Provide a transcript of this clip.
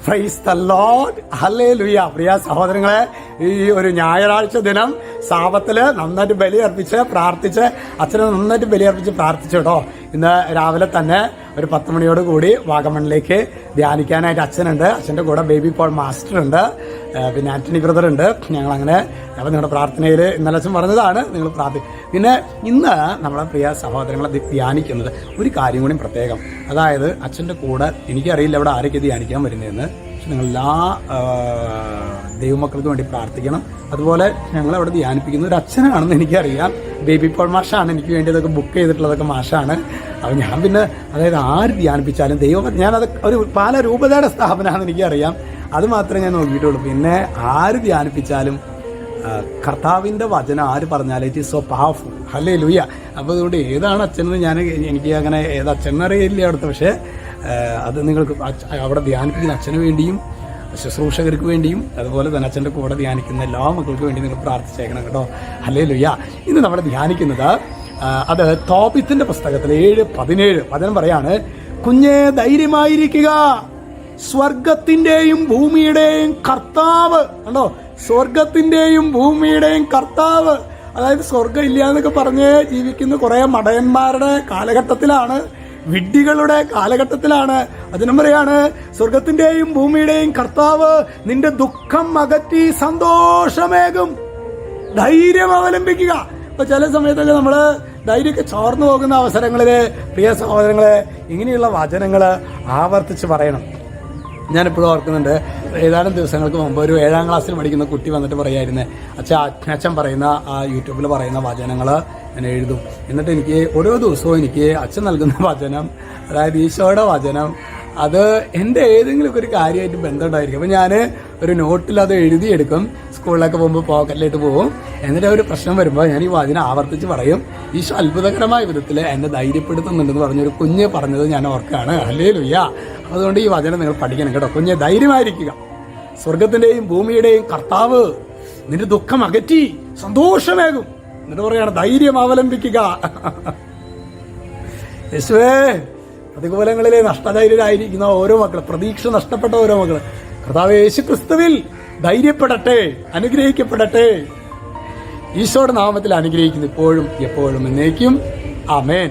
Price the lord, hallelujah. പ്രിയ സഹോദരങ്ങളെ, ഈ ഒരു ഞായറാഴ്ച ദിനം സാബത്തില് നന്നായിട്ട് ബലിയർപ്പിച്ച് പ്രാർത്ഥിച്ച്, അച്ഛനെ നന്നായിട്ട് ബലിയർപ്പിച്ച് പ്രാർത്ഥിച്ചു കേട്ടോ. ഇന്ന് രാവിലെ തന്നെ ഒരു 10 മണിയോട് കൂടി വാഗമണിലേക്ക് ധ്യാനിക്കാനായിട്ട് അച്ഛനുണ്ട്. അച്ഛൻ്റെ കൂടെ ബേബി പോൾ മാസ്റ്റർ ഉണ്ട്, പിന്നെ ആന്റണി ബ്രദർ ഉണ്ട്. ഞങ്ങളങ്ങനെ അപ്പം നിങ്ങളുടെ പ്രാർത്ഥനയിൽ ഇന്നലെ അച്ഛൻ പറഞ്ഞതാണ്, നിങ്ങൾ പിന്നെ ഇന്ന് നമ്മളെ പ്രിയ സഹോദരങ്ങളെ ധ്യാനിക്കുന്നത് ഒരു കാര്യം കൂടി പ്രത്യേകം. അതായത് അച്ഛൻ്റെ കൂടെ, എനിക്കറിയില്ല ഇവിടെ ആരൊക്കെ ധ്യാനിക്കാൻ വരുന്നതെന്ന്, പക്ഷെ നിങ്ങളെല്ലാ ദൈവമക്കൾക്ക് വേണ്ടി പ്രാർത്ഥിക്കണം. അതുപോലെ ഞങ്ങളവിടെ ധ്യാനിപ്പിക്കുന്ന ഒരു അച്ഛനാണെന്ന് എനിക്കറിയാം. ബേബി പോൾ മാഷാണ് എനിക്ക് വേണ്ടി ഇതൊക്കെ ബുക്ക് ചെയ്തിട്ടുള്ളതൊക്കെ മാഷാണ്. അപ്പോൾ ഞാൻ പിന്നെ അതായത് ആര് ധ്യാനിപ്പിച്ചാലും ദൈവം, ഞാനത് ഒരു പല രൂപതയുടെ സ്ഥാപനമാണെന്ന് എനിക്കറിയാം, അത് മാത്രമേ ഞാൻ നോക്കിയിട്ടുള്ളൂ. പിന്നെ ആര് ധ്യാനിപ്പിച്ചാലും കർത്താവിൻ്റെ വചനം ആര് പറഞ്ഞാലും it is so powerful. Hallelujah. അപ്പോൾ അതുകൊണ്ട് ഏതാണ് അച്ഛനെന്ന് എനിക്ക് അങ്ങനെ ഏത് അച്ഛനറിയില്ല അവിടുത്തെ, പക്ഷേ അത് നിങ്ങൾക്ക് അവിടെ ധ്യാനിപ്പിക്കുന്ന അച്ഛന് വേണ്ടിയും ശുശ്രൂഷകർക്ക് വേണ്ടിയും അതുപോലെ തന്നെ അച്ഛൻ്റെ കൂടെ ധ്യാനിക്കുന്ന എല്ലാ മക്കൾക്ക് വേണ്ടി നിങ്ങൾ പ്രാർത്ഥിച്ചേക്കണം കേട്ടോ. ഹല്ലേലൂയ. ഇന്ന് നമ്മൾ ധ്യാനിക്കുന്നത് അത് തോബിത്തിന്റെ പുസ്തകത്തിൽ 7:17 വചനം പറയാണ്, കുഞ്ഞേ ധൈര്യമായിരിക്കുക, സ്വർഗത്തിന്റെയും ഭൂമിയുടെയും കർത്താവ്. കണ്ടോ, സ്വർഗത്തിന്റെയും ഭൂമിയുടെയും കർത്താവ്. അതായത് സ്വർഗം ഇല്ല എന്നൊക്കെ പറഞ്ഞ് ജീവിക്കുന്ന കുറെ മടയന്മാരുടെ കാലഘട്ടത്തിലാണ്, വിഡ്ഢികളുടെ കാലഘട്ടത്തിലാണ്. അതിനും പറയാണ്, സ്വർഗത്തിന്റെയും ഭൂമിയുടെയും കർത്താവ് നിന്റെ ദുഃഖം അകറ്റി സന്തോഷമേകും, ധൈര്യം അവലംബിക്കുക. അപ്പൊ ചില സമയത്തൊക്കെ നമ്മള് ധൈര്യമൊക്കെ ചോർന്നു പോകുന്ന അവസരങ്ങളില് പ്രിയ സഹോദരങ്ങളെ ഇങ്ങനെയുള്ള വചനങ്ങള് ആവർത്തിച്ച് പറയണം. ഞാനിപ്പോഴും ഓർക്കുന്നുണ്ട്, ഏതാനും ദിവസങ്ങൾക്ക് മുമ്പ് ഒരു 7ാം ക്ലാസ്സിൽ പഠിക്കുന്ന കുട്ടി വന്നിട്ട് പറയായിരുന്നേ, അച്ഛൻ പറയുന്ന ആ യൂട്യൂബിൽ പറയുന്ന വചനങ്ങൾ ഞാൻ എഴുതും. എന്നിട്ട് എനിക്ക് ഓരോ ദിവസവും എനിക്ക് അച്ഛൻ നൽകുന്ന വചനം, അതായത് ഈശോയുടെ വചനം, അത് എൻ്റെ ഏതെങ്കിലുമൊക്കെ ഒരു കാര്യമായിട്ട് ബന്ധമുണ്ടായിരിക്കും. അപ്പം ഞാൻ ഒരു നോട്ടിൽ അത് എഴുതിയെടുക്കും, സ്കൂളിലൊക്കെ പോകുമ്പോൾ പോക്കറ്റിലിട്ട് പോകും. എന്നിട്ട് ഒരു പ്രശ്നം വരുമ്പോൾ ഞാൻ ഈ വചനം ആവർത്തിച്ച് പറയും. ഈശോ അത്ഭുതകരമായ വിധത്തിൽ എന്നെ ധൈര്യപ്പെടുത്തുന്നുണ്ടെന്ന് പറഞ്ഞൊരു കുഞ്ഞ് പറഞ്ഞത് ഞാൻ ഓർക്കുകയാണ്. ഹല്ലേലൂയ. അതുകൊണ്ട് ഈ വചനം നിങ്ങൾ പഠിക്കണം കേട്ടോ. കുഞ്ഞ് ധൈര്യമായിരിക്കുക, സ്വർഗത്തിന്റെയും ഭൂമിയുടെയും കർത്താവ് നിന്റെ ദുഃഖം അകറ്റി സന്തോഷമേകും. എന്നിട്ട് പറയാണ്, ധൈര്യം അവലംബിക്കുക. യേശുവേ, പ്രതികൂലങ്ങളിലെ നഷ്ടധൈര്യരായിരിക്കുന്ന ഓരോ മക്കള്, പ്രതീക്ഷ നഷ്ടപ്പെട്ട ഓരോ മക്കള്, കർത്താവ് യേശു ക്രിസ്തുവിൽ ധൈര്യപ്പെടട്ടെ, അനുഗ്രഹിക്കപ്പെടട്ടെ. ഈശോയുടെ നാമത്തിൽ അനുഗ്രഹിക്കുന്നു ഇപ്പോഴും എപ്പോഴും എന്നേക്കും. ആമേൻ.